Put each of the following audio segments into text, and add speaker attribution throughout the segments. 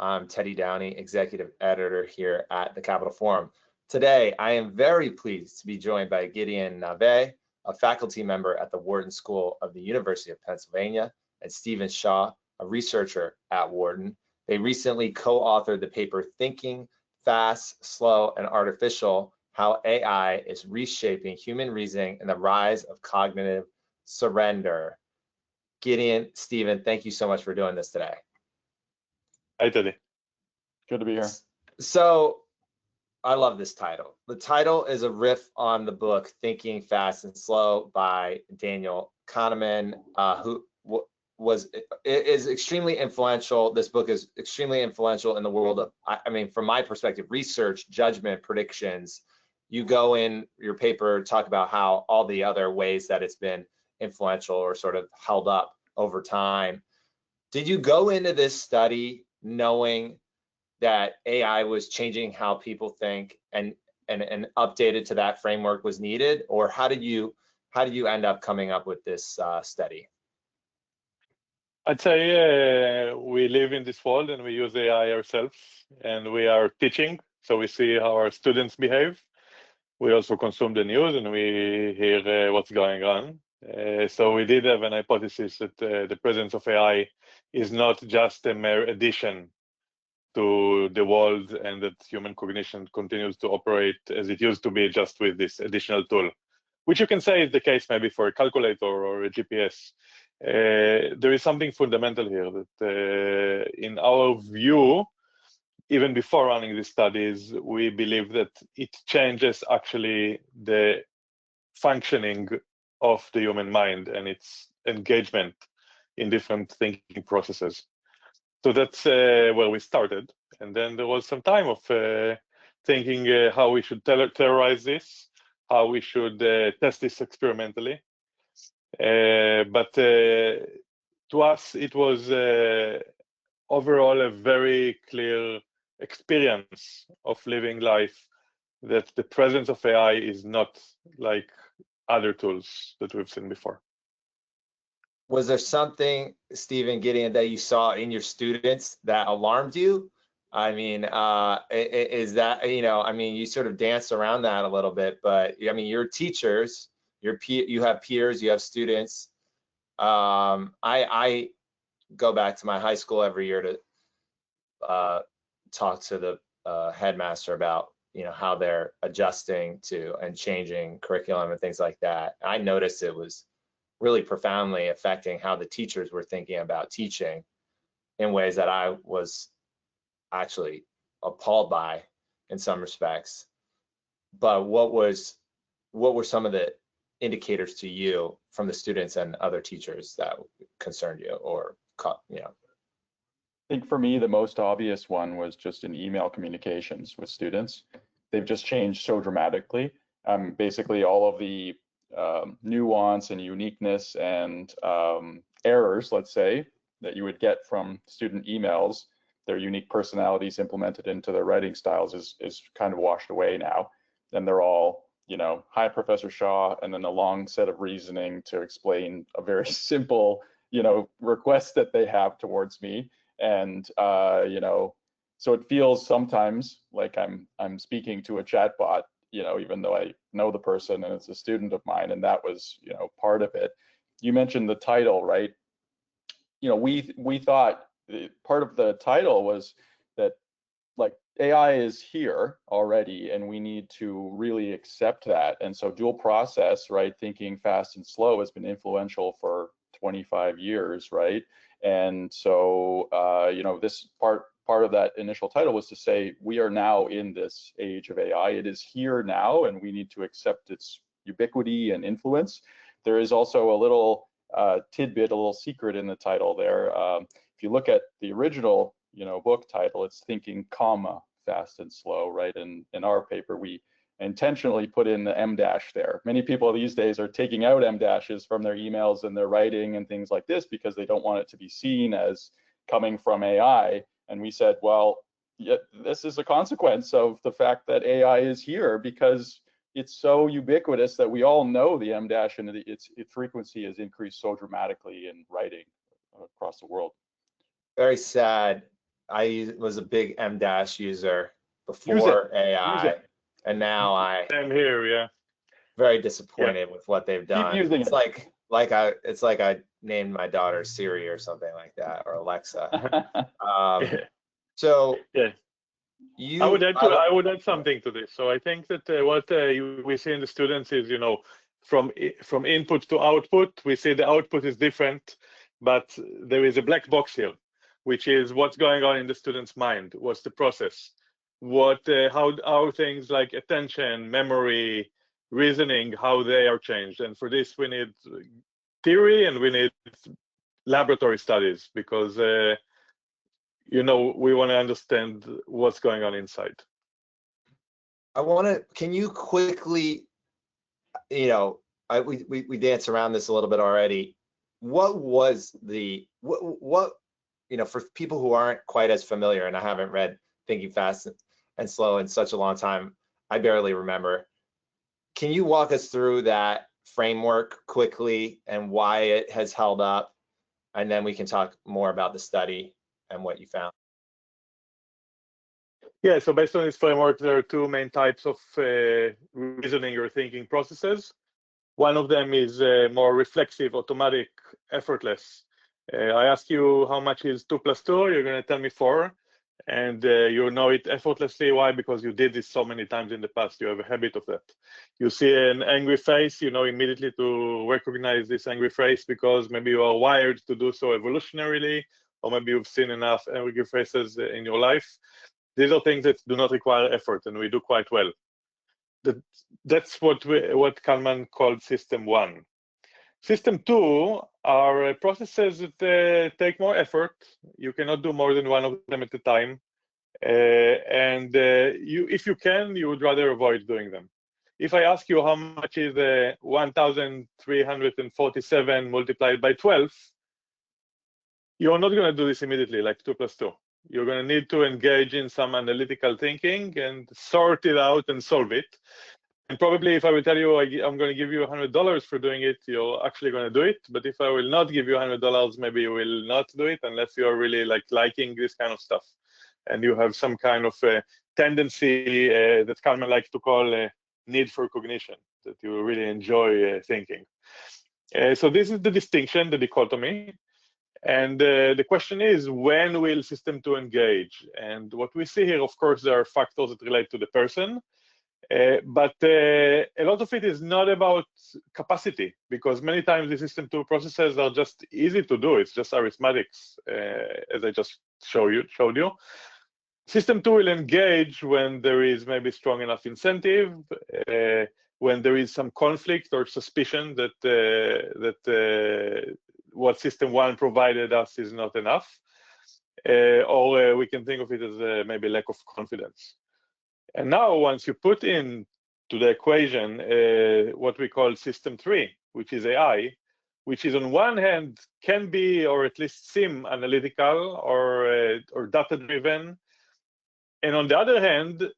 Speaker 1: I'm Teddy Downey, Executive Editor here at the Capital Forum. Today, I am very pleased to be joined by Gideon Nave, a faculty member at the Wharton School of the University of Pennsylvania, and Stephen Shaw, a researcher at Wharton. They recently co-authored the paper Thinking Fast, Slow, and Artificial: How AI is Reshaping Human Reasoning and the Rise of Cognitive Surrender. Gideon, Stephen, thank you so much for doing this today.
Speaker 2: Hi, Teddy.
Speaker 3: Good to be here.
Speaker 1: So I love this title. The title is a riff on the book Thinking Fast and Slow by Daniel Kahneman, who is extremely influential. This book is extremely influential in the world of, I mean, from my perspective, research, judgment, predictions. You go in your paper, talk about how all the other ways that it's been influential or sort of held up over time. Did you go into this study knowing that AI was changing how people think and updated to that framework was needed, or how did you end up coming up with this study?
Speaker 2: I'd say we live in this world and we use AI ourselves, and we are teaching, so we see how our students behave. We also consume the news and we hear what's going on. So we did have an hypothesis that the presence of AI is not just a mere addition to the world, and that human cognition continues to operate as it used to be, just with this additional tool, which you can say is the case maybe for a calculator or a GPS. There is something fundamental here that, in our view, even before running these studies, we believe that it changes actually the functioning of the human mind and its engagement in different thinking processes. So that's where we started. And then there was some time of thinking how we should theorize this, how we should test this experimentally. But to us, it was overall a very clear experience of living life that the presence of AI is not like other tools that we've seen before.
Speaker 1: Was there something, Stephen, Gideon, that you saw in your students that alarmed you? I mean, is that, you know, I mean, you sort of dance around that a little bit, but I mean, you're teachers, you have peers, you have students. I go back to my high school every year to talk to the headmaster about, you know, how they're adjusting to and changing curriculum and things like that. I noticed it was really profoundly affecting how the teachers were thinking about teaching in ways that I was actually appalled by in some respects. But what were some of the indicators to you from the students and other teachers that concerned you or caught, you know?
Speaker 3: I think for me, the most obvious one was just in email communications with students. They've just changed so dramatically. Basically, all of the nuance and uniqueness and errors, let's say, that you would get from student emails, their unique personalities implemented into their writing styles is kind of washed away now. And they're all, you know, hi, Professor Shaw, and then a long set of reasoning to explain a very simple, you know, request that they have towards me. And, you know, so it feels sometimes like I'm speaking to a chatbot, you know, even though I know the person and it's a student of mine, and that was, you know, part of it. You mentioned the title, right? You know, we thought part of the title was that, like, AI is here already and we need to really accept that. And so dual process, right, thinking fast and slow has been influential for 25 years, right? And so, you know, this part of that initial title was to say, we are now in this age of AI. It is here now, and we need to accept its ubiquity and influence. There is also a little tidbit, a little secret in the title there. If you look at the original, you know, book title, it's Thinking, Fast and Slow, right? And in our paper, we intentionally put in the M dash there. Many people these days are taking out M dashes from their emails and their writing and things like this because they don't want it to be seen as coming from AI. And we said, well, yeah, this is a consequence of the fact that AI is here, because it's so ubiquitous that we all know the M dash and its frequency has increased so dramatically in writing across the world.
Speaker 1: Very sad was a big M- user before AI, and now
Speaker 2: Same here, yeah.
Speaker 1: Very disappointed with what they've done.
Speaker 3: Keep using
Speaker 1: it's
Speaker 3: it.
Speaker 1: like I named my daughter Siri or something like that, or Alexa. So
Speaker 2: Yeah.
Speaker 1: you,
Speaker 2: I would add something to this. So I think that what we see in the students is, from input to output, we see the output is different, but there is a black box here, which is what's going on in the student's mind. What's the process? How things like attention, memory, reasoning, how they are changed. And for this, we need theory and we need laboratory studies, because we want to understand what's going on inside.
Speaker 1: can you quickly, we danced around this a little bit already. What was what for people who aren't quite as familiar, and I haven't read Thinking Fast and Slow in such a long time, I barely remember. Can you walk us through that framework quickly and why it has held up? And then we can talk more about the study and what you found.
Speaker 2: Yeah, so based on this framework, there are two main types of reasoning or thinking processes. One of them is more reflexive, automatic, effortless. I ask you how much is 2 + 2, you're going to tell me 4, and you know it effortlessly. Why? Because you did this so many times in the past. You have a habit of that. You see an angry face, you know immediately to recognize this angry face, because maybe you are wired to do so evolutionarily, or maybe you've seen enough angry faces in your life. These are things that do not require effort, and we do quite well. That's what Kalman called system 1. System 2 are processes that take more effort. You cannot do more than one of them at a time, and if you can, you would rather avoid doing them. If I ask you how much is 1,347 multiplied by 12, you're not going to do this immediately, like 2 + 2. You're going to need to engage in some analytical thinking and sort it out and solve it. And probably if I will tell you I'm going to give you $100 for doing it, you're actually going to do it. But if I will not give you $100, maybe you will not do it, unless you're really liking this kind of stuff, and you have some kind of tendency that Kalman likes to call a need for cognition, that you really enjoy thinking. So this is the distinction, the dichotomy. And the question is, when will system 2 engage? And what we see here, of course, there are factors that relate to the person, but a lot of it is not about capacity, because many times the system 2 processes are just easy to do. It's just arithmetics, as I just showed you. System 2 will engage when there is maybe strong enough incentive, when there is some conflict or suspicion that what system 1 provided us is not enough, or we can think of it as maybe lack of confidence. And now, once you put in to the equation what we call system 3, which is AI, which is on one hand can be, or at least seem, analytical or data-driven, and on the other hand,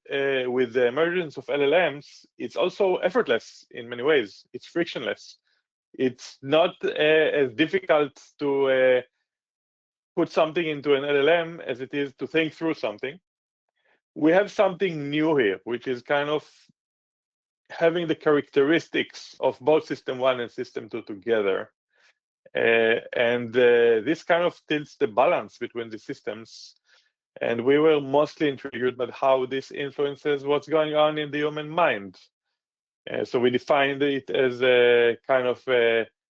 Speaker 2: with the emergence of LLMs, it's also effortless in many ways. It's frictionless. It's not as difficult to put something into an LLM as it is to think through something. We have something new here, which is kind of having the characteristics of both system 1 and system 2 together. And this kind of tilts the balance between the systems. And we were mostly intrigued by how this influences what's going on in the human mind. So we defined it as a kind of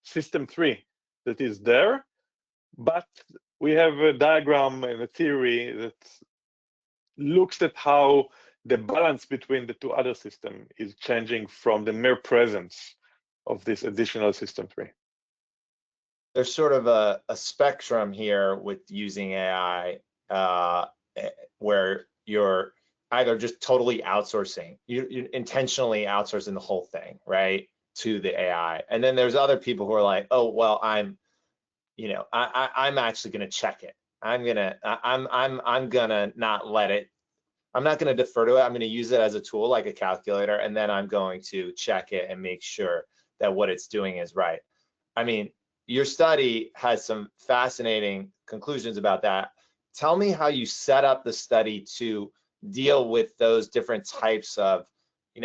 Speaker 2: system 3 that is there, but we have a diagram and a theory that looks at how the balance between the two other systems is changing from the mere presence of this additional system 3.
Speaker 1: There's sort of a spectrum here with using AI, where you're either just totally outsourcing, you're intentionally outsourcing the whole thing, right, to the AI. And then there's other people who are like, oh, well, I'm actually going to check it. I'm gonna not let it. I'm not going to defer to it. I'm going to use it as a tool, like a calculator, and then I'm going to check it and make sure that what it's doing is right. I mean, your study has some fascinating conclusions about that. tell me how you set up the study to deal with those different types of,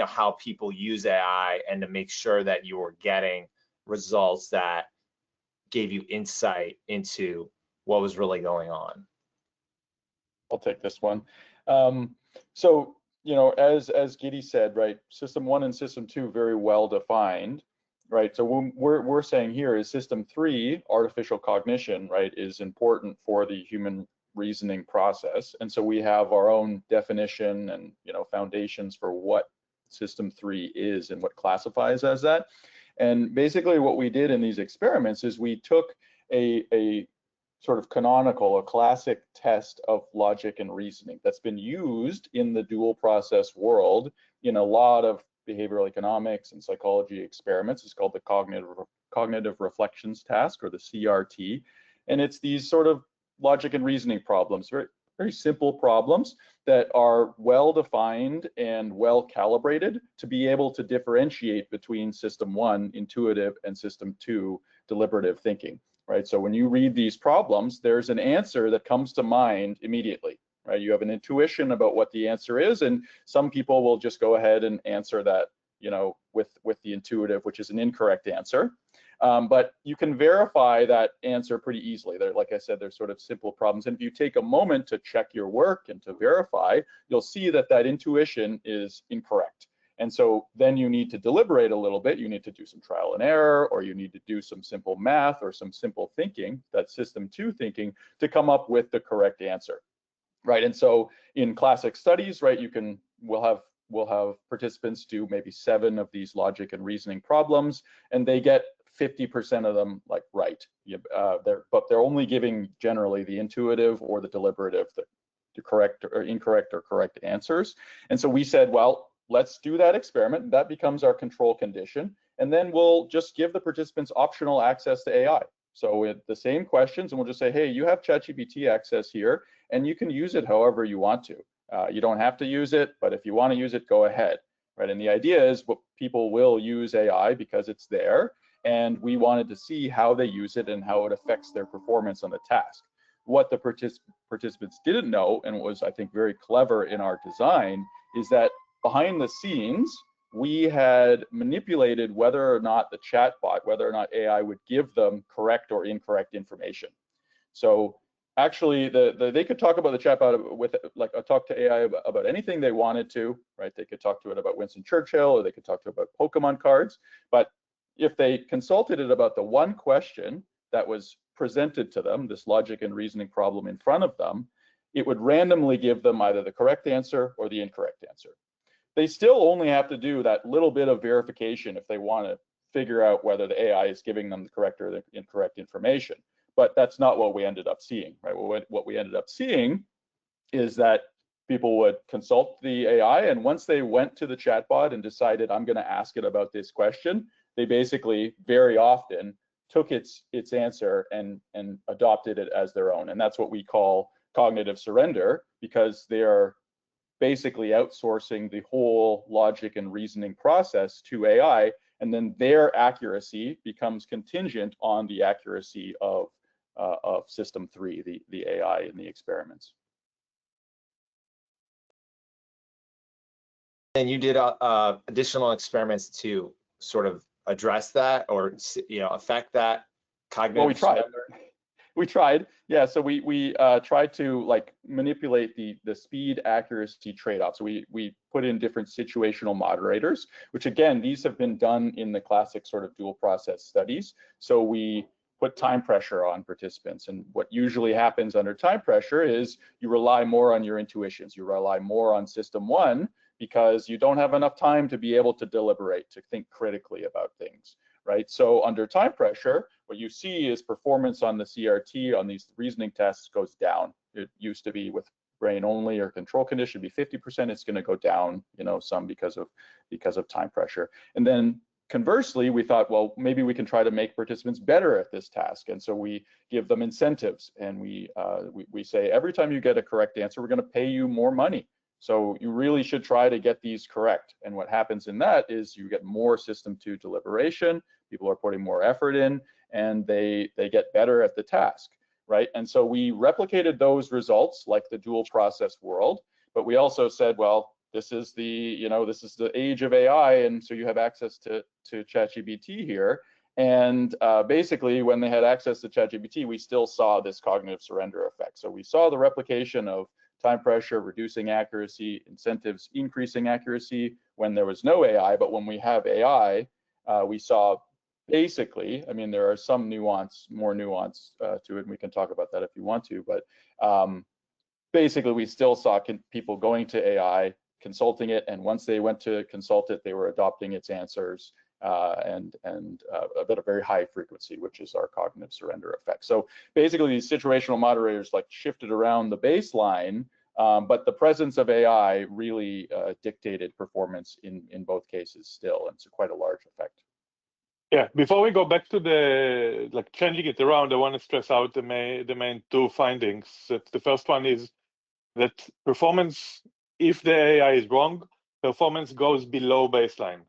Speaker 1: how people use AI, and to make sure that you were getting results that gave you insight into what was really going on.
Speaker 3: I'll take this one. So, as Giddy said, right, system 1 and system 2 very well defined, right? So what we're saying here is system 3, artificial cognition, right, is important for the human reasoning process. And so we have our own definition and, foundations for what system 3 is and what classifies as that. And basically what we did in these experiments is we took a sort of canonical, a classic test of logic and reasoning that's been used in the dual process world in a lot of behavioral economics and psychology experiments. It's called the cognitive reflections task, or the CRT. And it's these sort of logic and reasoning problems, very, very simple problems that are well defined and well calibrated to be able to differentiate between system 1, intuitive, and system 2, deliberative thinking. Right, so when you read these problems, there's an answer that comes to mind immediately, right? You have an intuition about what the answer is, and some people will just go ahead and answer that, with the intuitive, which is an incorrect answer. But you can verify that answer pretty easily. Like I said, they're sort of simple problems. And if you take a moment to check your work and to verify, you'll see that that intuition is incorrect. And so then you need to deliberate a little bit. You need to do some trial and error, or you need to do some simple math or some simple thinking, that system 2 thinking, to come up with the correct answer, right? And so in classic studies, right, we'll have participants do maybe 7 of these logic and reasoning problems, and they get 50% of them right. But they're only giving generally the intuitive or the deliberative, the correct or incorrect or correct answers. And so we said, well, let's do that experiment. That becomes our control condition. And then we'll just give the participants optional access to AI. So with the same questions, and we'll just say, hey, you have ChatGPT access here, and you can use it however you want to. You don't have to use it, but if you want to use it, go ahead. Right? And the idea is people will use AI because it's there, and we wanted to see how they use it and how it affects their performance on the task. What the participants didn't know, and was, I think, very clever in our design, is that behind the scenes, we had manipulated whether or not the chatbot, whether or not AI would give them correct or incorrect information. So actually, they could talk about the chatbot with, talk to AI about anything they wanted to, right? They could talk to it about Winston Churchill, or they could talk to it about Pokemon cards. But if they consulted it about the one question that was presented to them, this logic and reasoning problem in front of them, it would randomly give them either the correct answer or the incorrect answer. They still only have to do that little bit of verification if they want to figure out whether the AI is giving them the correct or the incorrect information. But that's not what we ended up seeing, right? What we ended up seeing is that people would consult the AI, and once they went to the chatbot and decided, I'm going to ask it about this question, they basically very often took its answer and adopted it as their own. And that's what we call cognitive surrender, because they are basically outsourcing the whole logic and reasoning process to AI, and then their accuracy becomes contingent on the accuracy of system 3, the AI in the experiments.
Speaker 1: And you did additional experiments to sort of address that, or affect that cognitive.
Speaker 3: Well, we tried. We tried, yeah. So we tried to manipulate the speed accuracy trade-off. So we put in different situational moderators, which again, these have been done in the classic sort of dual process studies. So we put time pressure on participants, and what usually happens under time pressure is you rely more on your intuitions. You rely more on system 1 because you don't have enough time to be able to deliberate, to think critically about things. Right? So under time pressure, what you see is performance on the CRT on these reasoning tests goes down. It used to be with brain only or control condition be 50%. It's going to go down, some because of time pressure. And then conversely, we thought, well, maybe we can try to make participants better at this task. And so we give them incentives, and we say every time you get a correct answer, we're going to pay you more money. So you really should try to get these correct. And what happens in that is you get more system 2 deliberation. People are putting more effort in, and they get better at the task, right? And so we replicated those results like the dual process world, but we also said, well, this is the age of AI, and so you have access to ChatGPT here. And basically, when they had access to ChatGPT, we still saw this cognitive surrender effect. So we saw the replication of time pressure, reducing accuracy, incentives, increasing accuracy when there was no AI. But when we have AI, we saw basically, I mean, there are some more nuance to it, and we can talk about that if you want to, but basically we still saw people going to AI, consulting it, and once they went to consult it, they were adopting its answers and at a very high frequency, which is our cognitive surrender effect. So basically these situational moderators like shifted around the baseline, but the presence of AI really dictated performance in both cases still, and it's quite a large effect.
Speaker 2: Yeah, before we go back to the changing it around, I want to stress out the main two findings. The first one is that performance, if the AI is wrong, performance goes below baseline.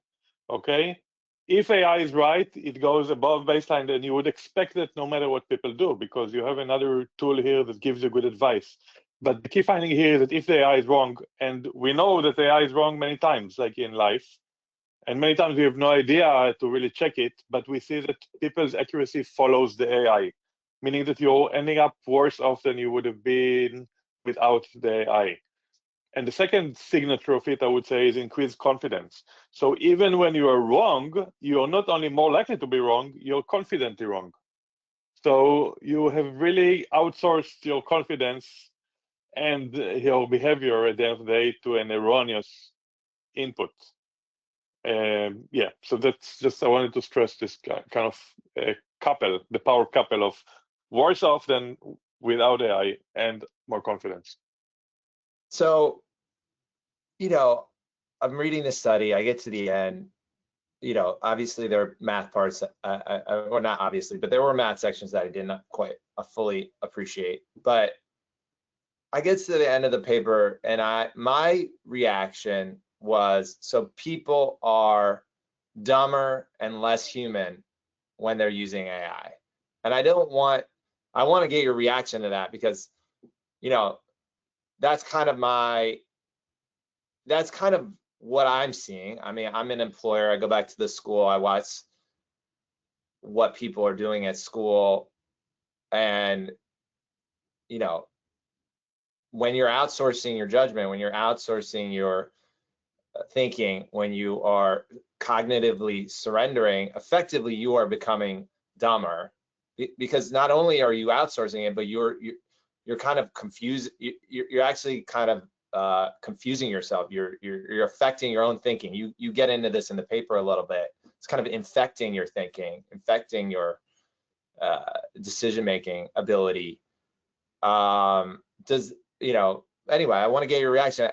Speaker 2: Okay, if AI is right, it goes above baseline, then you would expect that no matter what people do, because you have another tool here that gives you good advice. But the key finding here is that if the AI is wrong, and we know that AI is wrong many times, like in life, and many times we have no idea to really check it, but we see that people's accuracy follows the AI, meaning that you're ending up worse off than you would have been without the AI. And the second signature of it, I would say, is increased confidence. So even when you are wrong, you're not only more likely to be wrong, you're confidently wrong. So you have really outsourced your confidence and your behavior at the end of the day to an erroneous input. Yeah, so that's just, I wanted to stress this kind of couple, the power couple of worse off than without AI and more confidence.
Speaker 1: So, I'm reading this study, I get to the end, obviously there are math parts, or not obviously, but there were math sections that I did not quite fully appreciate. But I get to the end of the paper and my reaction was, so people are dumber and less human when they're using AI. And I want to get your reaction to that, because, that's kind of what I'm seeing. I mean, I'm an employer. I go back to the school. I watch what people are doing at school. And, when you're outsourcing your judgment, when you're outsourcing your thinking, when you are cognitively surrendering, effectively you are becoming dumber, because not only are you outsourcing it, but you're kind of confused. You're actually kind of confusing yourself. You're affecting your own thinking. You get into this in the paper a little bit. It's kind of infecting your thinking, infecting your decision-making ability. Anyway, I want to get your reaction.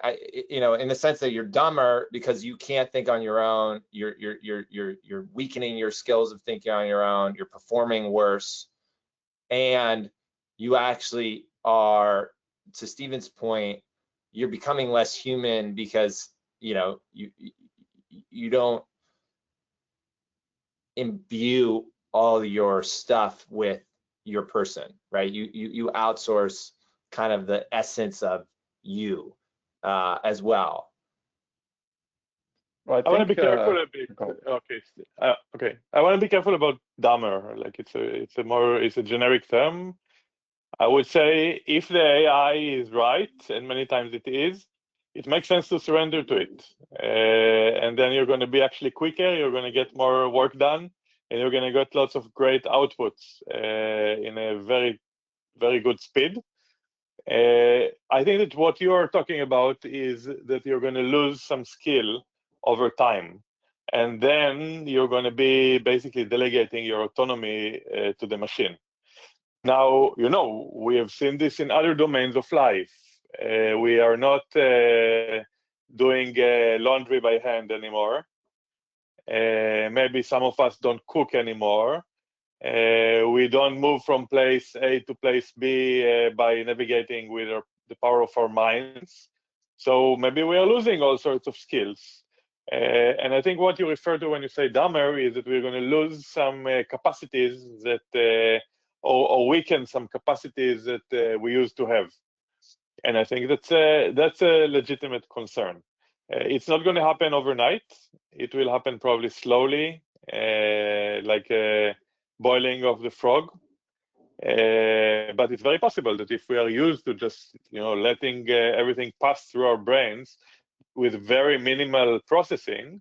Speaker 1: In the sense that you're dumber because you can't think on your own. You're weakening your skills of thinking on your own. You're performing worse, and you actually are, to Stephen's point, you're becoming less human because you don't imbue all your stuff with your person, right? You outsource kind of the essence of you as well.
Speaker 3: Well,
Speaker 2: I want to be careful a bit. Okay. I want to be careful about dumber. Like it's a generic term. I would say if the AI is right, and many times it is, it makes sense to surrender to it. And then you're going to be actually quicker. You're going to get more work done, and you're going to get lots of great outputs in a very, very good speed. I think that what you are talking about is that you're going to lose some skill over time, and then you're going to be basically delegating your autonomy to the machine. Now, we have seen this in other domains of life. We are not doing laundry by hand anymore. Maybe some of us don't cook anymore. We don't move from place A to place B by navigating with the power of our minds. So maybe we are losing all sorts of skills. And I think what you refer to when you say dumber is that we're going to lose some capacities that or weaken some capacities that we used to have. And I think that's a legitimate concern. It's not going to happen overnight. It will happen probably slowly, like a boiling of the frog. But it's very possible that if we are used to just letting everything pass through our brains with very minimal processing,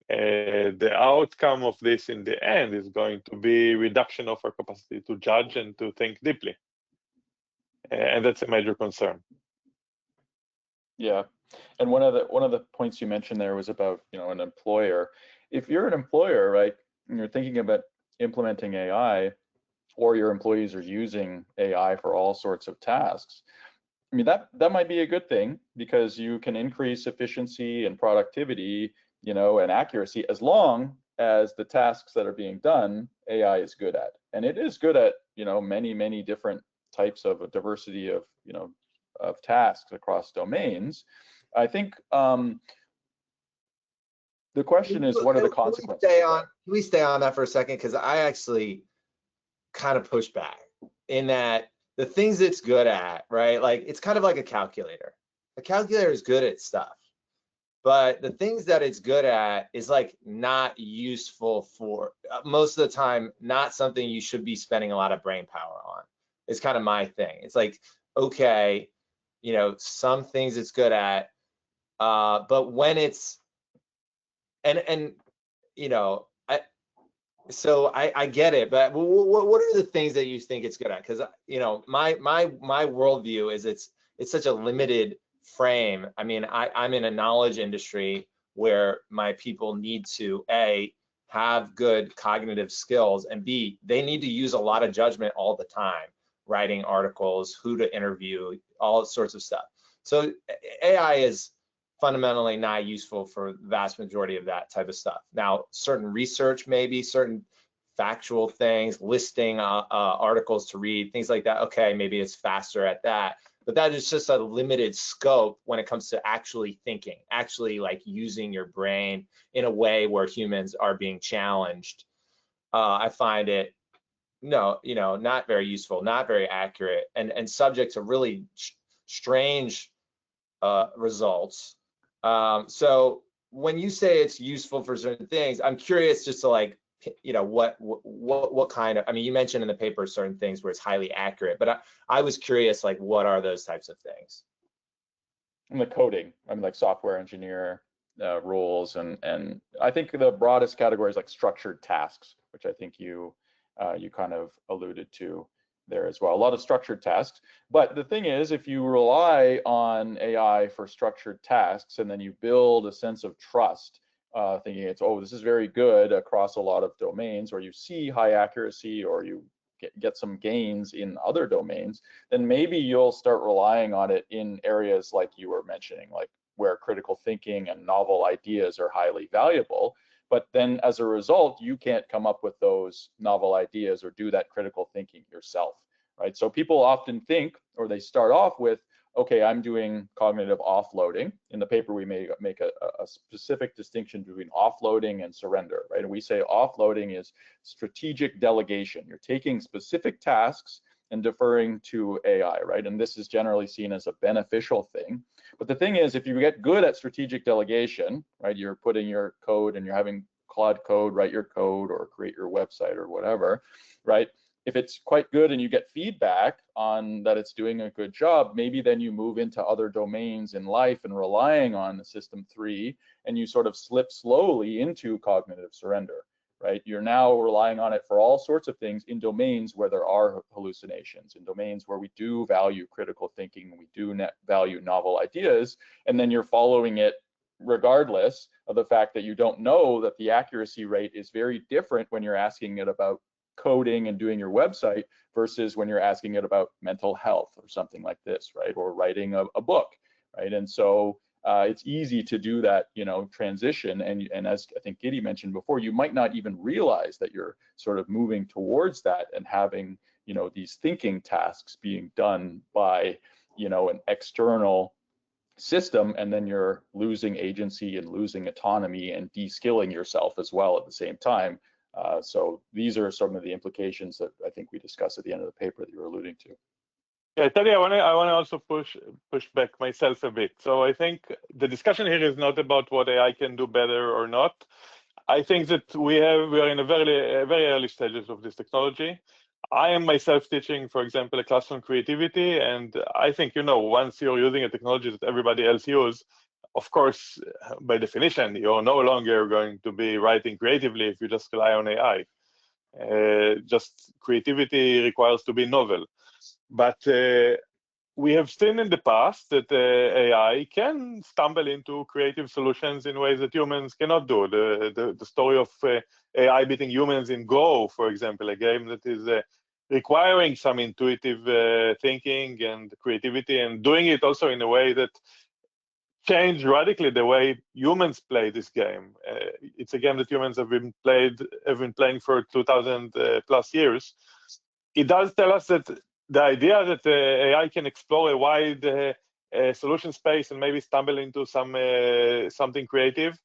Speaker 2: the outcome of this in the end is going to be reduction of our capacity to judge and to think deeply. And that's a major concern.
Speaker 3: Yeah, and one of the points you mentioned there was about an employer. If you're an employer, right, and you're thinking about implementing AI, or your employees are using AI for all sorts of tasks, I mean that might be a good thing, because you can increase efficiency and productivity, and accuracy, as long as the tasks that are being done, AI is good at, and it is good at many different types of a diversity of of tasks across domains. I think the question is, what are the consequences?
Speaker 1: Can we stay on that for a second? Because I actually kind of push back in that the things it's good at, right? Like, it's kind of like a calculator. A calculator is good at stuff, but the things that it's good at is like not useful for most of the time, not something you should be spending a lot of brain power on. It's kind of my thing. It's like, okay, some things it's good at, but when it's I get it, but what are the things that you think it's good at? Because my worldview is it's such a limited frame. I mean, I'm in a knowledge industry where my people need to A, have good cognitive skills, and B, they need to use a lot of judgment all the time, writing articles, who to interview, all sorts of stuff. So AI is fundamentally not useful for the vast majority of that type of stuff. Now, certain research, maybe certain factual things, listing articles to read, things like that. Okay, maybe it's faster at that, but that is just a limited scope when it comes to actually thinking, actually like using your brain in a way where humans are being challenged. I find it not very useful, not very accurate, and subject to really strange results. So when you say it's useful for certain things, I'm curious just to like, what kind of, I mean, you mentioned in the paper certain things where it's highly accurate, but I was curious, like, what are those types of things?
Speaker 3: And the coding, I mean, like software engineer roles, and I think the broadest category is like structured tasks, which I think you kind of alluded to there as well. A lot of structured tasks. But the thing is, if you rely on AI for structured tasks and then you build a sense of trust, thinking this is very good across a lot of domains, or you see high accuracy, or you get some gains in other domains, then maybe you'll start relying on it in areas like you were mentioning, like where critical thinking and novel ideas are highly valuable. But then as a result, you can't come up with those novel ideas or do that critical thinking yourself, right? So people often think, or they start off with, okay, I'm doing cognitive offloading. In the paper, we may make a specific distinction between offloading and surrender, right? And we say offloading is strategic delegation. You're taking specific tasks and deferring to AI, right? And this is generally seen as a beneficial thing. But the thing is, if you get good at strategic delegation, right, you're putting your code and you're having Claude Code write your code or create your website or whatever, right? If it's quite good and you get feedback on that it's doing a good job, maybe then you move into other domains in life and relying on System 3, and you sort of slip slowly into cognitive surrender, right? You're now relying on it for all sorts of things in domains where there are hallucinations, in domains where we do value critical thinking, we do value novel ideas, and then you're following it regardless of the fact that you don't know that the accuracy rate is very different when you're asking it about coding and doing your website versus when you're asking it about mental health or something like this, right? Or writing a book, right? And so it's easy to do that, transition. And as I think Giddy mentioned before, you might not even realize that you're sort of moving towards that and having, these thinking tasks being done by, an external system, and then you're losing agency and losing autonomy and de-skilling yourself as well at the same time. So these are some of the implications that I think we discussed at the end of the paper that you're alluding to.
Speaker 2: Yeah, Teddy, I want to also push back myself a bit. So I think the discussion here is not about what AI can do better or not. I think that we are in a very early stages of this technology. I am myself teaching, for example, a class on creativity, and I think, once you're using a technology that everybody else uses, of course, by definition, you're no longer going to be writing creatively if you just rely on AI. Just creativity requires to be novel. But we have seen in the past that AI can stumble into creative solutions in ways that humans cannot do. The story of AI beating humans in Go, for example, a game that is requiring some intuitive thinking and creativity, and doing it also in a way that changed radically the way humans play this game. It's a game that humans have been playing for 2,000 plus years. It does tell us that the idea that AI can explore a wide solution space and maybe stumble into something creative,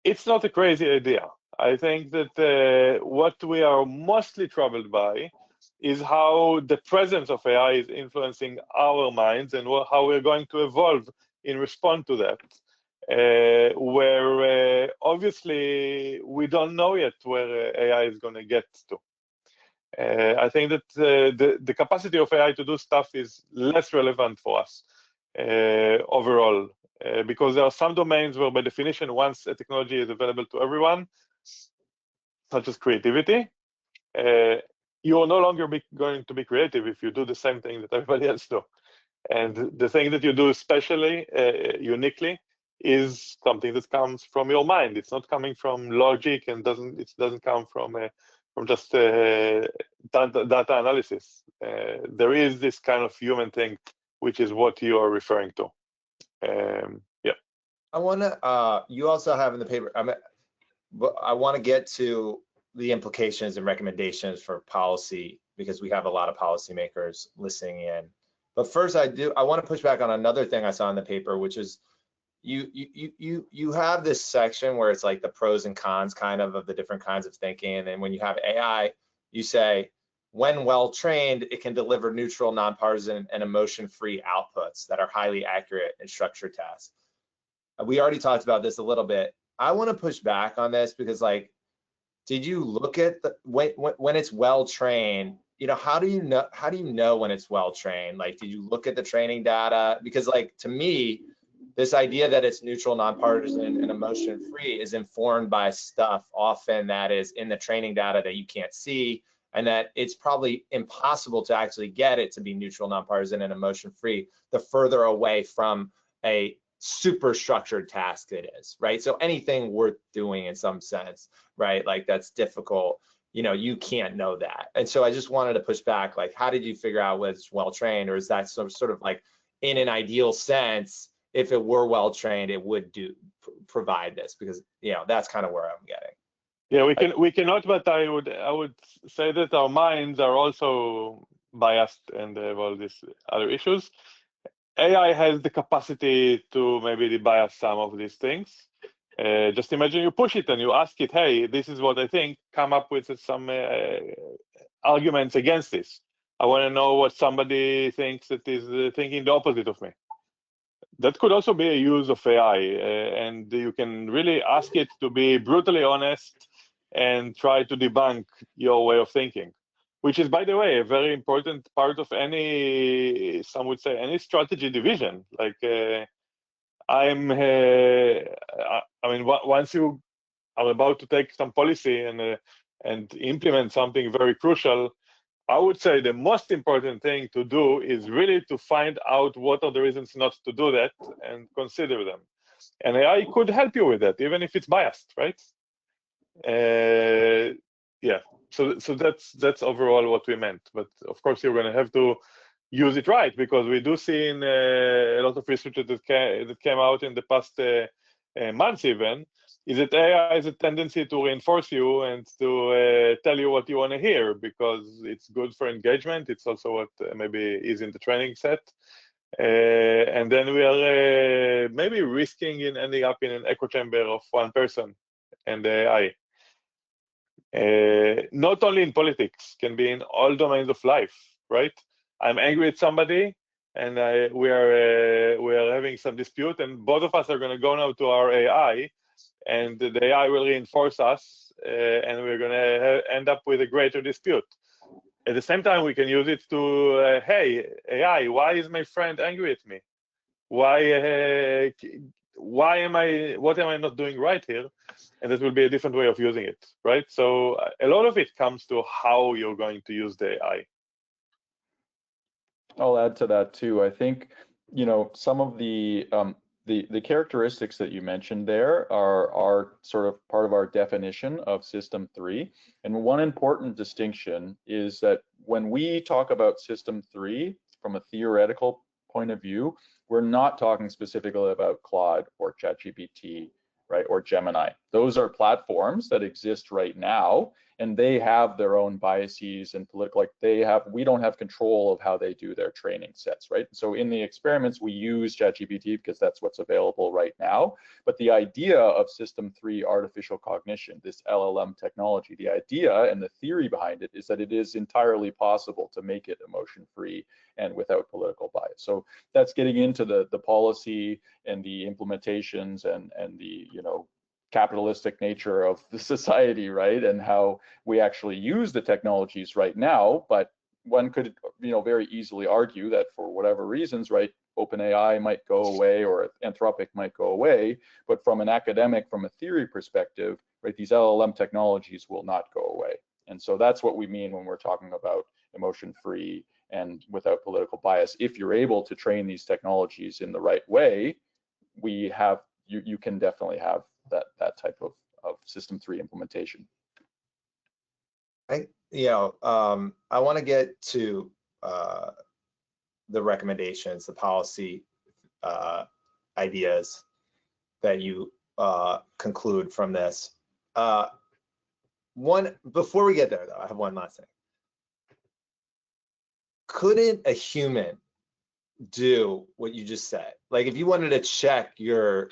Speaker 2: it's not a crazy idea. I think that what we are mostly troubled by is how the presence of AI is influencing our minds and how we're going to evolve in response to that, where obviously we don't know yet where AI is going to get to. I think that the capacity of AI to do stuff is less relevant for us overall, because there are some domains where, by definition, once a technology is available to everyone, such as creativity, you are no longer going to be creative if you do the same thing that everybody else do. And the thing that you do especially, uniquely, is something that comes from your mind. It's not coming from logic, and it doesn't come from just data analysis. There is this kind of human thing, which is what you are referring to. Yeah.
Speaker 1: I want to. You also have in the paper. I want to get to the implications and recommendations for policy, because we have a lot of policymakers listening in. But first, I want to push back on another thing I saw in the paper, which is you have this section where it's like the pros and cons kind of the different kinds of thinking, and then when you have AI, you say, when well trained, it can deliver neutral, nonpartisan, and emotion-free outputs that are highly accurate in structured tasks. We already talked about this a little bit. I want to push back on this because, like, did you look at when it's well trained? How do you know when it's well trained? Like, did you look at the training data? Because, like, to me, this idea that it's neutral, nonpartisan, and emotion-free is informed by stuff often that is in the training data that you can't see, and that it's probably impossible to actually get it to be neutral, nonpartisan, and emotion-free the further away from a super structured task it is, right? So anything worth doing in some sense, right? Like, that's difficult. You can't know that. And so I just wanted to push back, like, how did you figure out whether it's well trained, or is that sort of like, in an ideal sense, if it were well trained, it would provide this? Because that's kind of where I'm getting.
Speaker 2: Yeah, we cannot, but I would say that our minds are also biased and have all these other issues. AI has the capacity to maybe debias some of these things. Just imagine you push it and you ask it, hey, this is what I think, come up with some arguments against this. I want to know what somebody thinks that is thinking the opposite of me. That could also be a use of AI, and you can really ask it to be brutally honest and try to debunk your way of thinking, which is, by the way, a very important part of some would say, any strategy division. Like, once you are about to take some policy and implement something very crucial, I would say the most important thing to do is really to find out what are the reasons not to do that and consider them. And AI could help you with that, even if it's biased, right? Yeah. So that's overall what we meant. But of course, you're going to have to use it right, because we do see in a lot of research that came out in the past months even, is that AI has a tendency to reinforce you and to tell you what you want to hear, because it's good for engagement. It's also what maybe is in the training set. And then we are maybe risking in ending up in an echo chamber of one person and the AI. Not only in politics, can be in all domains of life, right? I'm angry at somebody, and we are having some dispute, and both of us are going to go now to our AI, and the AI will reinforce us, and we're going to end up with a greater dispute. At the same time, we can use it to, hey, AI, why is my friend angry at me? Why what am I not doing right here? And that will be a different way of using it, right? So a lot of it comes to how you're going to use the AI.
Speaker 3: I'll add to that too. I think, you know, some of the characteristics that you mentioned there are sort of part of our definition of System 3. And one important distinction is that when we talk about System 3 from a theoretical point of view, we're not talking specifically about Claude or ChatGPT, right, or Gemini. Those are platforms that exist right now, and they have their own biases and political, we don't have control of how they do their training sets, right? So in the experiments, we use ChatGPT because that's what's available right now. But the idea of System 3 artificial cognition, this LLM technology, the idea and the theory behind it is that it is entirely possible to make it emotion-free and without political bias. So that's getting into the policy and the implementations and the, you know, capitalistic nature of the society, right? And how we actually use the technologies right now. But one could, you know, very easily argue that for whatever reasons, right, OpenAI might go away or Anthropic might go away. But from an academic, from a theory perspective, right, these LLM technologies will not go away. And so that's what we mean when we're talking about emotion-free and without political bias. If you're able to train these technologies in the right way, we have, you can definitely have that type of System 3 implementation.
Speaker 1: I want to get to the recommendations, the policy ideas that you conclude from this. Before we get there, though, I have one last thing. Couldn't a human do what you just said? Like, if you wanted to check your,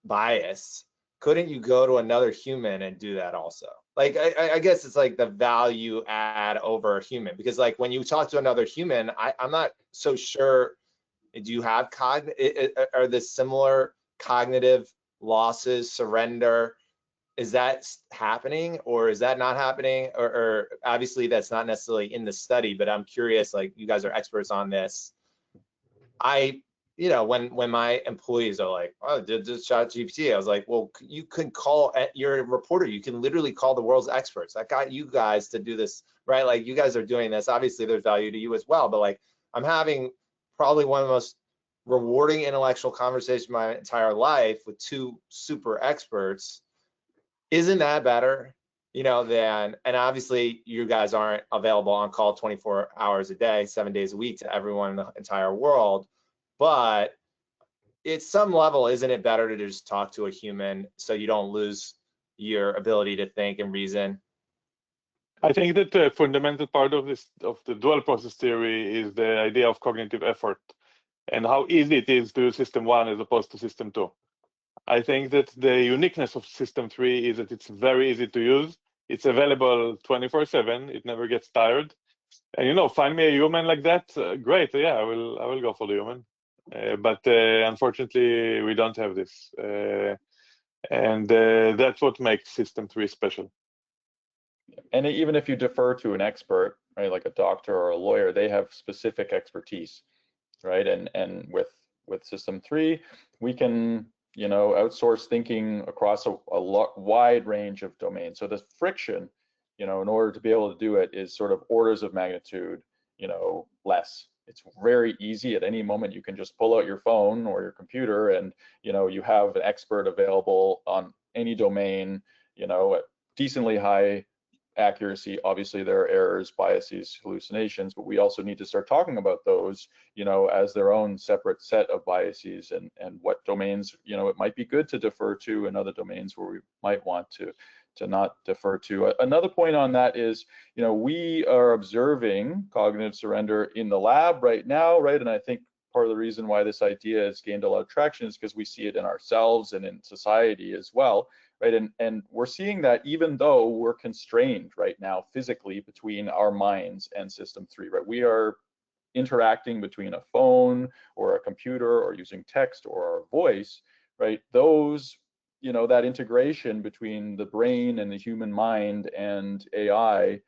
Speaker 1: bias, couldn't you go to another human and do that also? Like, I guess it's like the value add over a human, because like when you talk to another human, I'm not so sure. Do you have are the similar cognitive losses, surrender? Is that happening or is that not happening? Or obviously that's not necessarily in the study, but I'm curious, like, you guys are experts on this. When my employees are like, oh, did this ChatGPT, I was like, well, you can call, you're a reporter, you can literally call the world's experts. I got you guys to do this, right? Like, you guys are doing this. Obviously there's value to you as well, but like, I'm having probably one of the most rewarding intellectual conversations my entire life with two super experts. Isn't that better, and obviously you guys aren't available on call 24 hours a day, 7 days a week to everyone in the entire world, but at some level, isn't it better to just talk to a human so you don't lose your ability to think and reason?
Speaker 2: I think that the fundamental part of the dual process theory is the idea of cognitive effort and how easy it is to use System 1 as opposed to System 2. I think that the uniqueness of System 3 is that it's very easy to use. It's available 24/7. It never gets tired. And find me a human like that, great. Yeah, I will go for the human. But unfortunately, we don't have this, and that's what makes System 3 special.
Speaker 3: And even if you defer to an expert, right, like a doctor or a lawyer, they have specific expertise, right? And with System 3, we can outsource thinking across a wide range of domains. So the friction, in order to be able to do it, is sort of orders of magnitude, less. It's very easy. At any moment, you can just pull out your phone or your computer, and you have an expert available on any domain, at decently high accuracy. Obviously there are errors, biases, hallucinations, but we also need to start talking about those, as their own separate set of biases, and what domains, it might be good to defer to, and other domains where we might want to not defer to. Another point on that is, we are observing cognitive surrender in the lab right now, right? And I think part of the reason why this idea has gained a lot of traction is because we see it in ourselves and in society as well. right? And we're seeing that even though we're constrained right now physically between our minds and system 3, right? We are interacting between a phone or a computer or using text or our voice, right? Those, that integration between the brain and the human mind and AI,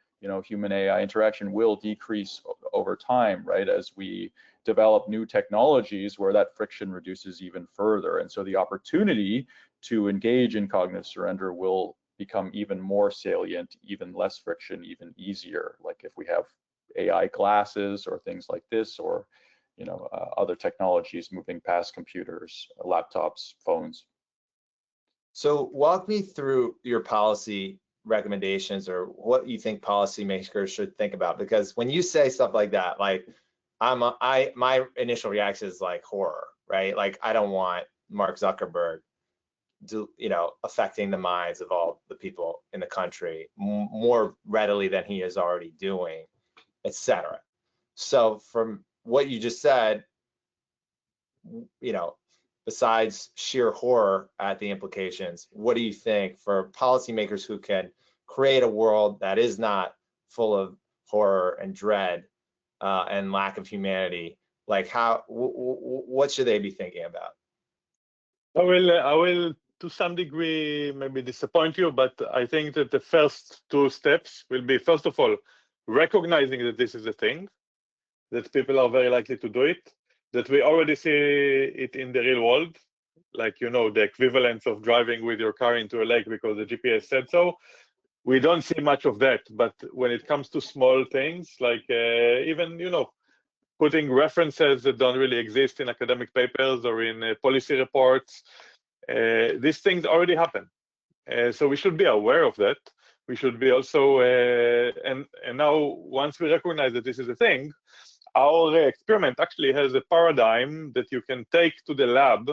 Speaker 3: human AI interaction will decrease over time, right? As we develop new technologies where that friction reduces even further. And so the opportunity to engage in cognitive surrender will become even more salient, even less friction, even easier. Like if we have AI glasses or things like this, or other technologies moving past computers, laptops, phones.
Speaker 1: So walk me through your policy recommendations, or what you think policymakers should think about, because when you say stuff like that, like my initial reaction is like horror, right? Like I don't want Mark Zuckerberg affecting the minds of all the people in the country more readily than he is already doing, etc. So from what you just said, besides sheer horror at the implications, what do you think for policymakers who can create a world that is not full of horror and dread and lack of humanity? Like what should they be thinking about?
Speaker 2: I will to some degree maybe disappoint you, but I think that the first 2 steps will be, first of all, recognizing that this is a thing, that people are very likely to do it, that we already see it in the real world, like, the equivalence of driving with your car into a lake because the GPS said so. We don't see much of that, but when it comes to small things, like even, putting references that don't really exist in academic papers or in policy reports, these things already happen. So we should be aware of that. We should be also, and now once we recognize that this is a thing, our experiment actually has a paradigm that you can take to the lab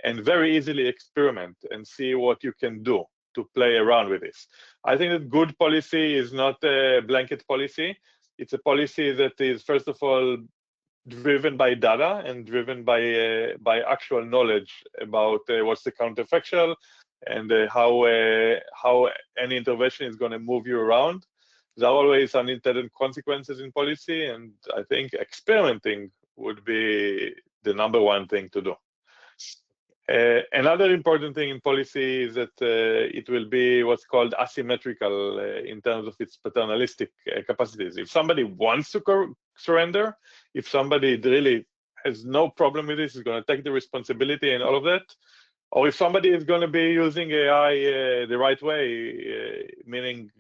Speaker 2: and very easily experiment and see what you can do to play around with this. I think that good policy is not a blanket policy. It's a policy that is, first of all, driven by data and driven by actual knowledge about what's the counterfactual and how any intervention is going to move you around. There are always unintended consequences in policy, and I think experimenting would be the #1 thing to do. Another important thing in policy is that it will be what's called asymmetrical in terms of its paternalistic capacities. If somebody wants to surrender, if somebody really has no problem with this, is going to take the responsibility and all of that, or if somebody is going to be using AI the right way, meaning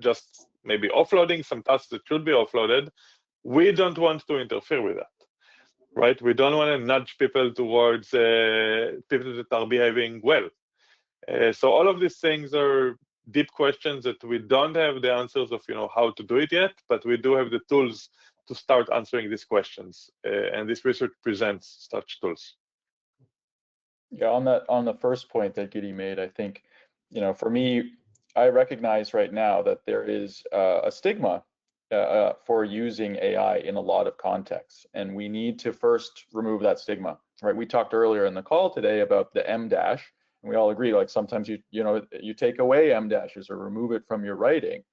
Speaker 2: just maybe offloading some tasks that should be offloaded, we don't want to interfere with that. Right? We don't want to nudge people towards people that are behaving well. So all of these things are deep questions that we don't have the answers of, how to do it yet, but we do have the tools to start answering these questions. And this research presents such tools.
Speaker 3: Yeah, on the first point that Gidi made, I think, for me, I recognize right now that there is a stigma for using AI in a lot of contexts, and we need to first remove that stigma, right? We talked earlier in the call today about the M dash, and we all agree, like sometimes you take away M dashes or remove it from your writing,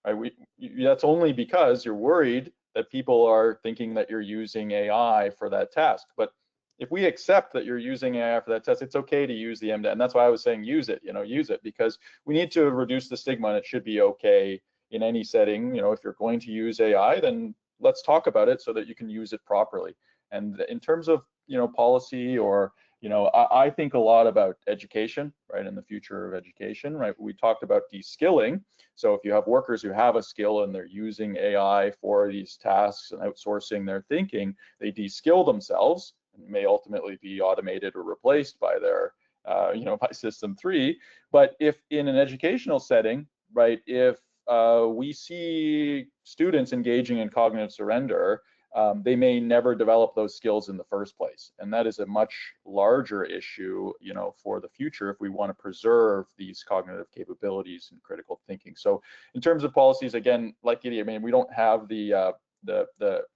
Speaker 3: right? That's only because you're worried that people are thinking that you're using AI for that task. But if we accept that you're using AI for that test, it's okay to use the M dash, and that's why I was saying use it, use it, because we need to reduce the stigma, and it should be okay in any setting. If you're going to use AI, then let's talk about it so that you can use it properly. And in terms of policy, or I think a lot about education, right, and the future of education, right? We talked about de-skilling. So if you have workers who have a skill and they're using AI for these tasks and outsourcing their thinking, they de-skill themselves and may ultimately be automated or replaced by their by system 3. But if in an educational setting, right, if we see students engaging in cognitive surrender, they may never develop those skills in the first place. And that is a much larger issue, for the future if we want to preserve these cognitive capabilities and critical thinking. So in terms of policies, again, like Gidi, we don't have the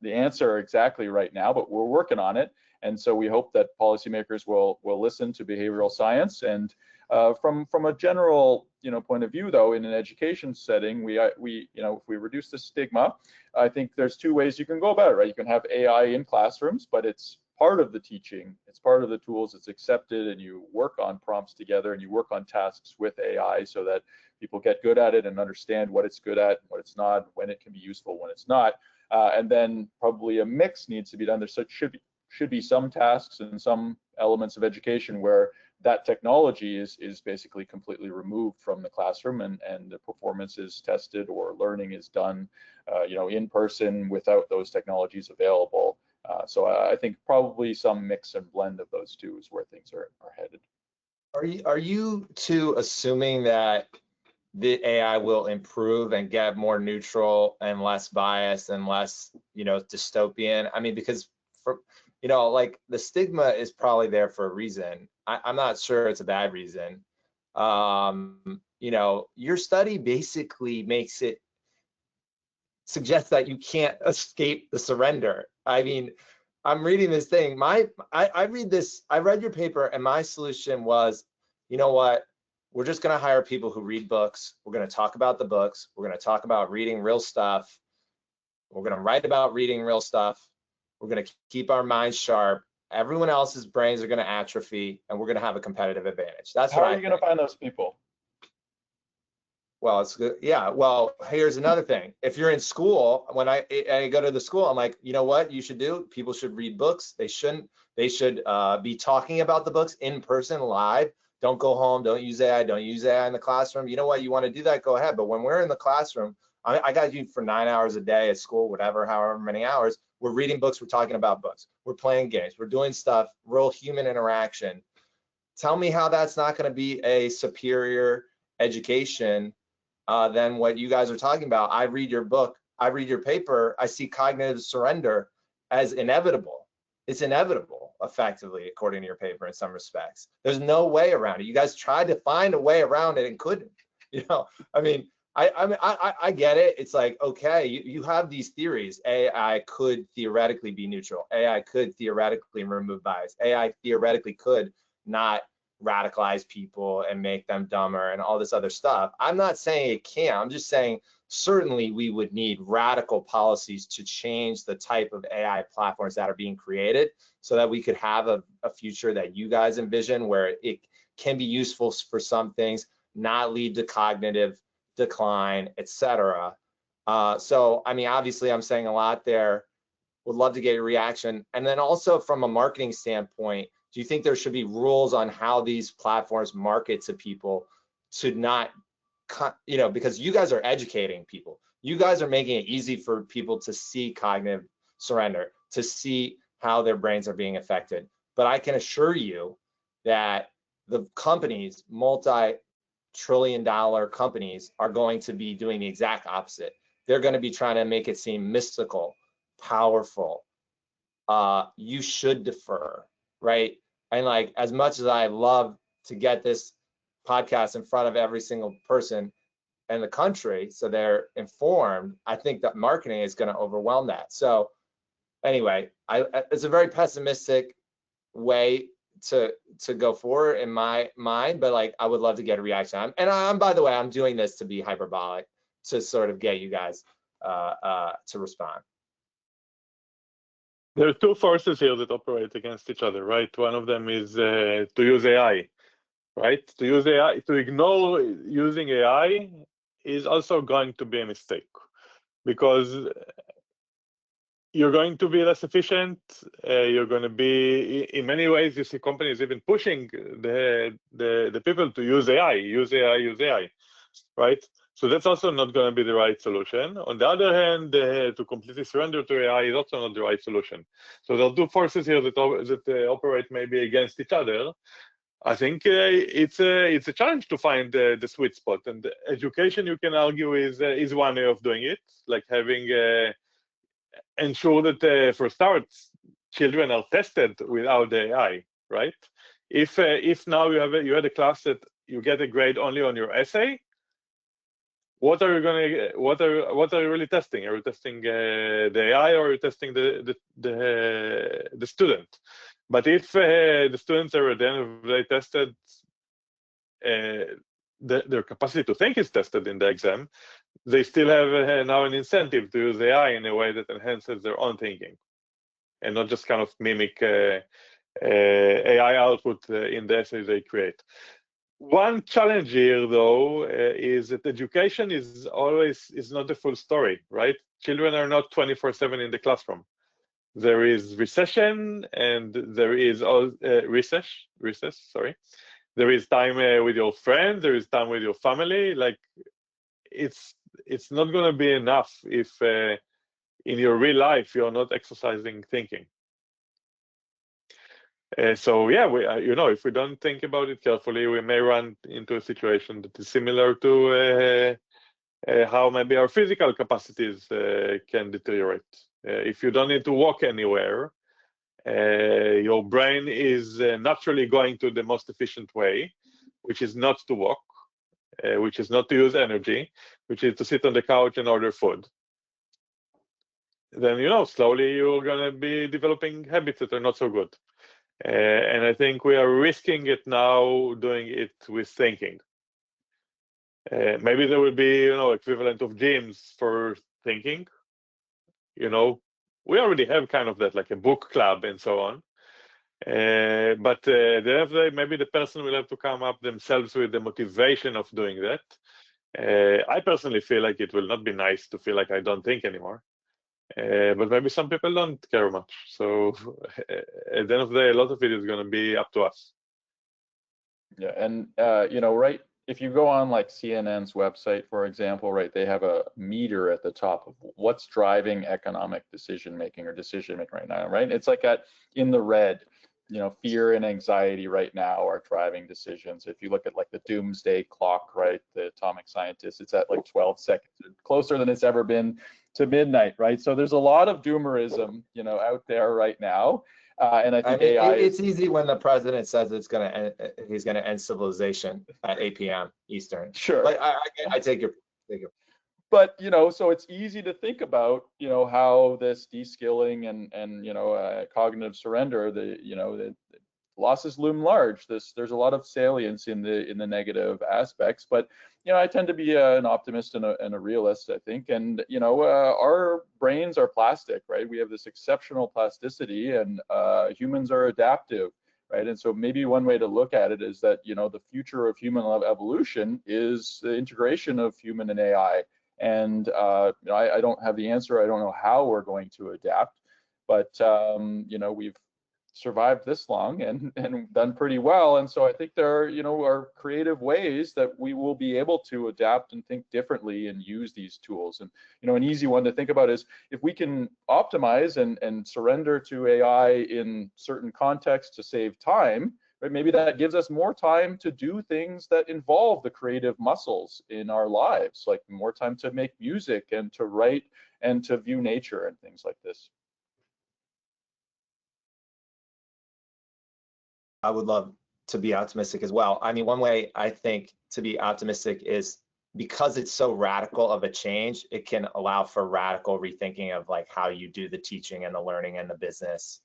Speaker 3: answer exactly right now, but we're working on it. And so we hope that policymakers will listen to behavioral science and From a general point of view, though, in an education setting, if we reduce the stigma, I think there's two ways you can go about it, right? You can have AI in classrooms, but it's part of the teaching, it's part of the tools, it's accepted, and you work on prompts together and you work on tasks with AI so that people get good at it and understand what it's good at, what it's not, when it can be useful, when it's not. And then probably a mix needs to be done. There should be some tasks and some elements of education where that technology is basically completely removed from the classroom, and the performance is tested or learning is done in person without those technologies available. So I think probably some mix and blend of those two is where things are headed.
Speaker 1: Are you two assuming that the AI will improve and get more neutral and less biased and less dystopian? I mean, because like the stigma is probably there for a reason. I'm not sure it's a bad reason. Your study basically suggests that you can't escape the surrender. I mean, I'm reading this thing. I read your paper, and my solution was, you know what? We're just going to hire people who read books. We're going to talk about the books. We're going to talk about reading real stuff. We're going to write about reading real stuff. We're going to keep our minds sharp. Everyone else's brains are going to atrophy, and we're going to have a competitive advantage. That's
Speaker 3: how are you going to find those people?
Speaker 1: Well, it's good. Yeah. Well, here's another thing. If you're in school, when I go to the school, I'm like, you know what you should do? People should read books. They should be talking about the books in person, live. Don't go home. Don't use AI. Don't use AI in the classroom. You know what? You want to do that? Go ahead. But when we're in the classroom, I got you for 9 hours a day at school, whatever, however many hours. We're reading books. We're talking about books. We're playing games. We're doing stuff, real human interaction. Tell me how that's not going to be a superior education than what you guys are talking about. I read your book. I read your paper. I see cognitive surrender as inevitable. It's inevitable, effectively, according to your paper in some respects. There's no way around it. You guys tried to find a way around it and couldn't. I mean, I get it. It's like, okay, you have these theories. AI could theoretically be neutral. AI could theoretically remove bias. AI theoretically could not radicalize people and make them dumber and all this other stuff. I'm not saying it can't. I'm just saying certainly we would need radical policies to change the type of AI platforms that are being created so that we could have a future that you guys envision where it can be useful for some things, not lead to cognitive decline, etc. So, I mean, obviously I'm saying a lot there. Would love to get your reaction. And then also from a marketing standpoint, do you think there should be rules on how these platforms market to people to not, because you guys are educating people. You guys are making it easy for people to see cognitive surrender, to see how their brains are being affected. But I can assure you that the companies, multi-trillion-dollar companies, are going to be doing the exact opposite. They're going to be trying to make it seem mystical, powerful. You should defer, right? And like, as much as I love to get this podcast in front of every single person in the country so they're informed, I think that marketing is going to overwhelm that. So anyway, it's a very pessimistic way to go forward in my mind, but like, I would love to get a reaction. And by the way, I'm doing this to be hyperbolic to sort of get you guys to respond.
Speaker 2: There are two forces here that operate against each other, right? One of them is to use AI, right? To use AI, to ignore using AI is also going to be a mistake, because you're going to be less efficient. You're going to be, in many ways, you see companies even pushing the people to use AI, right? So that's also not going to be the right solution. On the other hand, to completely surrender to AI is also not the right solution. So there are two forces here that operate maybe against each other. I think it's a challenge to find the sweet spot. And education, you can argue, is one way of doing it, like having ensure that for starts, children are tested without the AI, right? If now you had a class that you get a grade only on your essay, what are you really testing? Are you testing the AI, or are you testing the student? But if the students are at the end of the day tested their capacity to think is tested in the exam, they still have now an incentive to use AI in a way that enhances their own thinking, and not just kind of mimic AI output in the essays they create. One challenge here, though, is that education is not the full story, right? Children are not 24/7 in the classroom. There is recession, and there is recess. Sorry, there is time with your friends. There is time with your family. Like, it's not going to be enough if in your real life you're not exercising thinking. So yeah, if we don't think about it carefully, we may run into a situation that is similar to how maybe our physical capacities can deteriorate. If you don't need to walk anywhere, your brain is naturally going to the most efficient way, which is not to walk, which is not to use energy, which is to sit on the couch and order food. Then, slowly you're going to be developing habits that are not so good. And I think we are risking it now, doing it with thinking. Maybe there will be, equivalent of gyms for thinking. We already have kind of that, like a book club and so on. But maybe the person will have to come up themselves with the motivation of doing that. I personally feel like it will not be nice to feel like I don't think anymore. But maybe some people don't care much. So at the end of the day, a lot of it is going to be up to us.
Speaker 3: Yeah, and right, if you go on like CNN's website, for example, right, they have a meter at the top of what's driving economic decision making right now, right? It's like in the red. Fear and anxiety right now are driving decisions. If you look at like the doomsday clock, right, the atomic scientists, it's at like 12 seconds, closer than it's ever been to midnight, right? So there's a lot of doomerism, out there right now. And I think AI.
Speaker 1: It's easy when the president says he's going to end civilization at 8 p.m. Eastern.
Speaker 3: Sure.
Speaker 1: Like, I take your.
Speaker 3: But so it's easy to think about how this de-skilling and cognitive surrender, the losses loom large. There's a lot of salience in the negative aspects, but I tend to be an optimist and a realist, I think. And our brains are plastic, right? We have this exceptional plasticity, and humans are adaptive, right? And so maybe one way to look at it is that the future of human evolution is the integration of human and AI. And I don't have the answer. I don't know how we're going to adapt, but we've survived this long and done pretty well. And so I think there are creative ways that we will be able to adapt and think differently and use these tools. And an easy one to think about is if we can optimize and surrender to AI in certain contexts to save time. Right, maybe that gives us more time to do things that involve the creative muscles in our lives, like more time to make music and to write and to view nature and things like this.
Speaker 1: I would love to be optimistic as well. I mean, one way I think to be optimistic is because it's so radical of a change, it can allow for radical rethinking of like how you do the teaching and the learning and the business.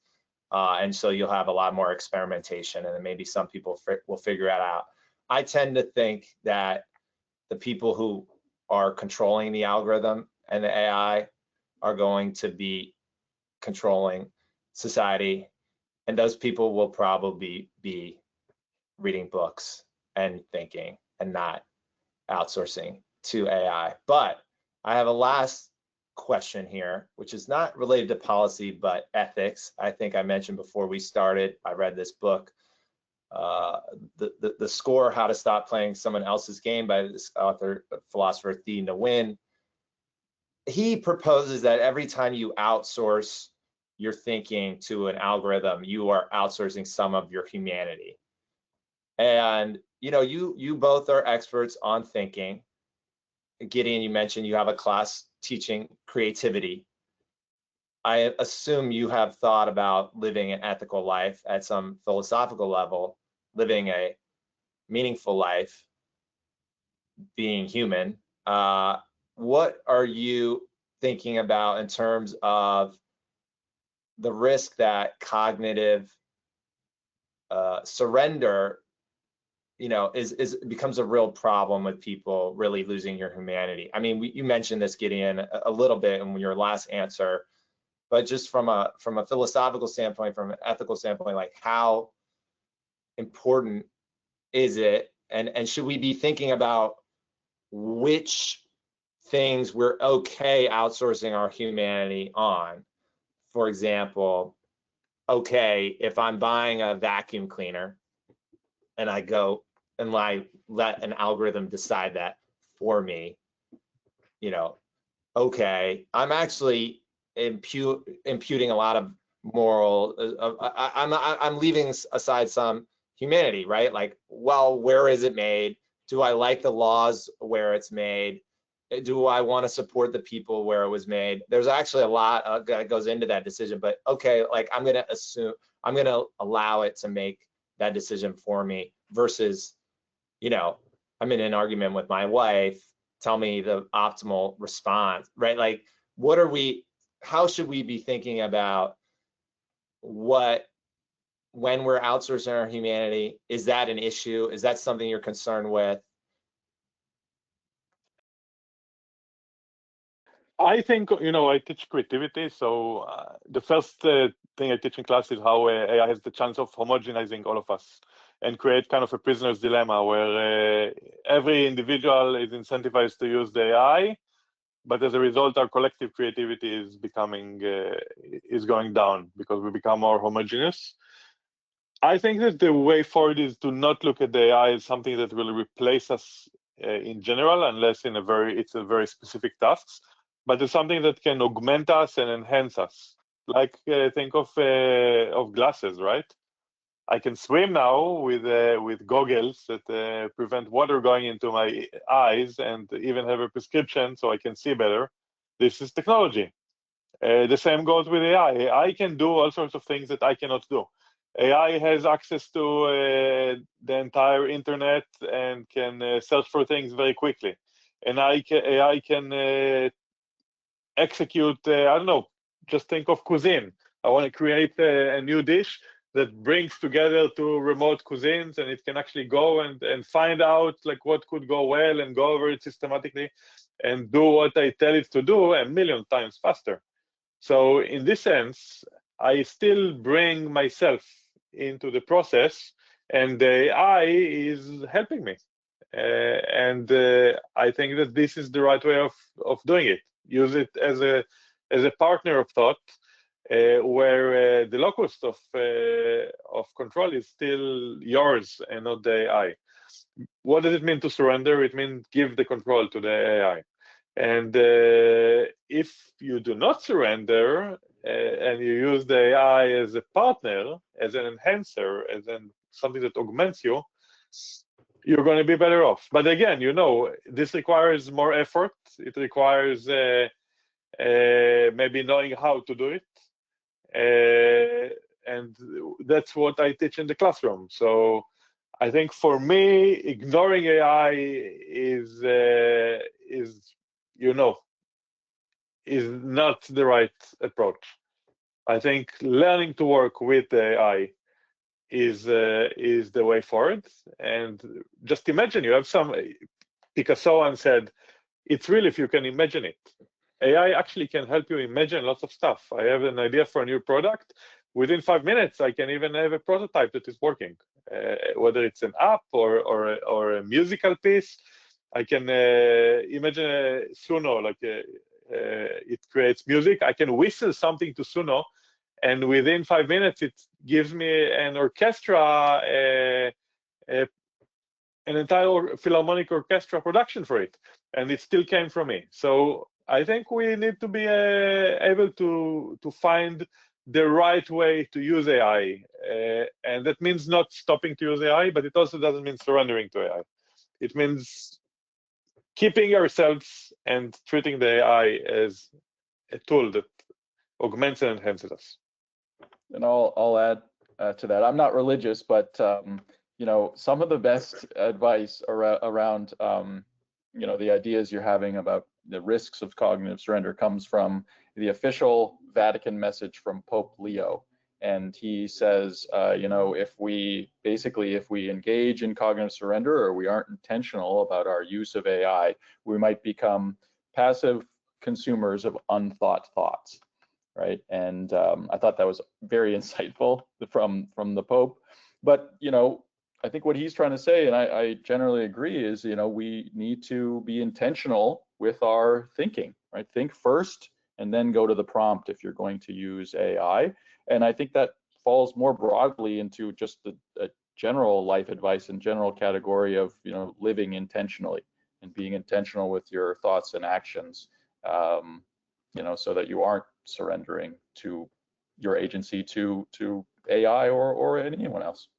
Speaker 1: And so you'll have a lot more experimentation, and then maybe some people will figure it out. I tend to think that the people who are controlling the algorithm and the AI are going to be controlling society, and those people will probably be reading books and thinking and not outsourcing to AI. But I have a last question here, which is not related to policy, but ethics. I think I mentioned before we started, I read this book, The Score, How to Stop Playing Someone Else's Game by this author, philosopher Gideon Nave. He proposes that every time you outsource your thinking to an algorithm, you are outsourcing some of your humanity. And you both are experts on thinking. Gideon, you mentioned you have a class teaching creativity. I assume you have thought about living an ethical life at some philosophical level, living a meaningful life, being human. What are you thinking about in terms of the risk that cognitive surrender you know, becomes a real problem with people really losing your humanity. I mean, you mentioned this, Gideon, a little bit in your last answer, but just from a philosophical standpoint, from an ethical standpoint, like how important is it, and should we be thinking about which things we're okay outsourcing our humanity on? For example, okay, if I'm buying a vacuum cleaner and I go and let an algorithm decide that for me, you know, okay, I'm actually imputing a lot of moral, I'm leaving aside some humanity, right? Like, well, where is it made? Do I like the laws where it's made? Do I want to support the people where it was made? There's actually a lot that goes into that decision, but okay, like I'm going to allow it to make that decision for me versus, you know, I'm in an argument with my wife, tell me the optimal response, right? Like, how should we be thinking about when we're outsourcing our humanity? Is that an issue? Is that something you're concerned with?
Speaker 2: I think, you know, I teach creativity, so the first thing I teach in class is how AI has the chance of homogenizing all of us and create kind of a prisoner's dilemma where every individual is incentivized to use the AI, but as a result, our collective creativity is going down because we become more homogeneous. I think that the way forward is to not look at the AI as something that will replace us in general, unless it's a very specific tasks, but it's something that can augment us and enhance us. Like think of glasses, right? I can swim now with goggles that prevent water going into my eyes, and even have a prescription so I can see better. This is technology. The same goes with AI. AI can do all sorts of things that I cannot do. AI has access to the entire internet and can search for things very quickly. And AI can execute, I don't know, just think of cuisine. I want to create a new dish that brings together two remote cuisines, and it can actually go and find out like what could go well and go over it systematically and do what I tell it to do 1,000,000 times faster. So in this sense, I still bring myself into the process, and the AI is helping me. And I think that this is the right way of doing it. Use it as a partner of thought, where the locus of control is still yours and not the AI. What does it mean to surrender? It means give the control to the AI. And if you do not surrender and you use the AI as a partner, as an enhancer, as something that augments you, you're going to be better off. But again, you know, this requires more effort. It requires maybe knowing how to do it. And that's what I teach in the classroom. So I think for me, ignoring AI is not the right approach. I think learning to work with the AI is the way forward. And just imagine you have Picasso once said, it's real if you can imagine it. AI actually can help you imagine lots of stuff. I have an idea for a new product. Within 5 minutes, I can even have a prototype that is working, whether it's an app or a musical piece. I can imagine a Suno, like it creates music. I can whistle something to Suno, and within 5 minutes, it gives me an orchestra, an entire philharmonic orchestra production for it, and it still came from me. So I think we need to be able to find the right way to use AI, and that means not stopping to use AI, but it also doesn't mean surrendering to AI. It means keeping ourselves and treating the AI as a tool that augments and enhances us.
Speaker 3: And I'll add to that. I'm not religious, but you know, some of the best advice around you know, the ideas you're having about the risks of cognitive surrender comes from the official Vatican message from Pope Leo. And he says, if we engage in cognitive surrender, or we aren't intentional about our use of AI, we might become passive consumers of unthought thoughts, right? And I thought that was very insightful from the Pope. But I think what he's trying to say, and I generally agree, is we need to be intentional with our thinking, right? Think first, and then go to the prompt if you're going to use AI. And I think that falls more broadly into just a general life advice and general category of living intentionally and being intentional with your thoughts and actions, so that you aren't surrendering to your agency to AI or anyone else.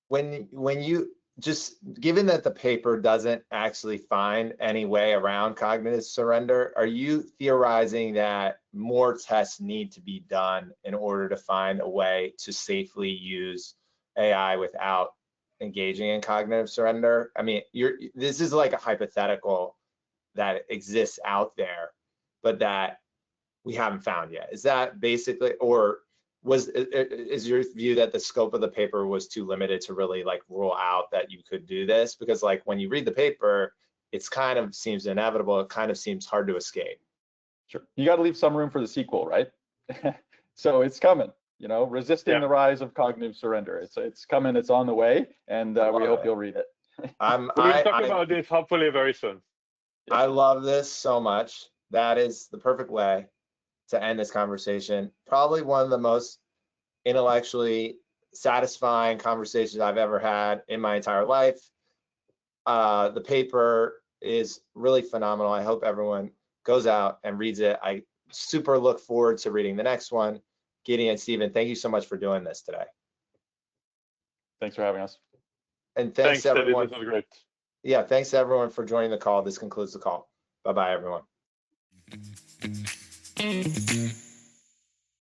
Speaker 1: When you just, given that the paper doesn't actually find any way around cognitive surrender, are you theorizing that more tests need to be done in order to find a way to safely use AI without engaging in cognitive surrender? I mean, this is like a hypothetical that exists out there, but that we haven't found yet. Is that basically, or is your view that the scope of the paper was too limited to really like rule out that you could do this? Because like when you read the paper, it's kind of seems inevitable. It kind of seems hard to escape.
Speaker 3: Sure, you got to leave some room for the sequel, right? So it's coming. Resisting the rise of cognitive surrender. It's coming. It's on the way, and we hope you'll read it.
Speaker 2: We'll talk about this hopefully very soon.
Speaker 1: I love this so much. That is the perfect way to end this conversation. Probably one of the most intellectually satisfying conversations I've ever had in my entire life. The paper is really phenomenal. I hope everyone goes out and reads it. I super look forward to reading the next one. Gideon, Stephen, thank you so much for doing this today.
Speaker 3: Thanks for having us.
Speaker 1: And thanks everyone.
Speaker 2: This was great.
Speaker 1: Yeah, thanks everyone for joining the call. This concludes the call. Bye-bye, everyone.